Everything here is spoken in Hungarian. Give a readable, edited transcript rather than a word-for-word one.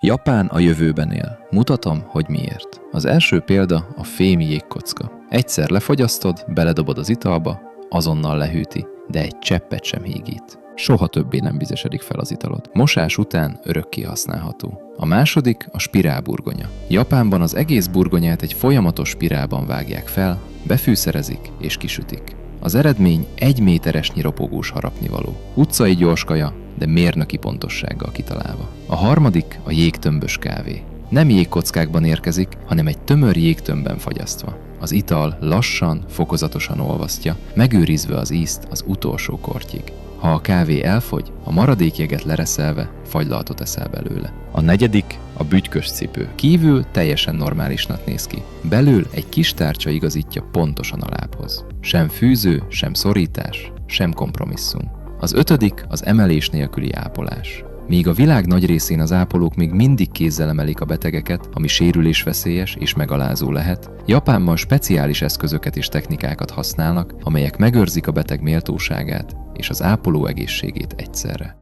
Japán a jövőben él. Mutatom, hogy miért. Az első példa a fém jégkocka. Egyszer lefogyasztod, beledobod az italba, azonnal lehűti, de egy cseppet sem hígít. Soha többé nem vizesedik fel az italod. Mosás után örökké használható. A második a spirálburgonya. Japánban az egész burgonyát egy folyamatos spirálban vágják fel, befűszerezik és kisütik. Az eredmény 1 méteresnyi ropogós harapnivaló. Utcai gyorskaja, de mérnöki pontossággal kitalálva. A harmadik a jégtömbös kávé. Nem jégkockákban érkezik, hanem egy tömör jégtömbben fagyasztva. Az ital lassan, fokozatosan olvasztja, megőrizve az ízt az utolsó kortyig. Ha a kávé elfogy, a maradék jeget lereszelve fagylaltot eszel belőle. A negyedik a bütykös cipő. Kívül teljesen normálisnak néz ki. Belül egy kis tárcsa igazítja pontosan a lábhoz. Sem fűző, sem szorítás, sem kompromisszum. Az ötödik az emelés nélküli ápolás. Míg a világ nagy részén az ápolók még mindig kézzel emelik a betegeket, ami sérülésveszélyes és megalázó lehet, Japánban speciális eszközöket és technikákat használnak, amelyek megőrzik a beteg méltóságát és az ápoló egészségét egyszerre.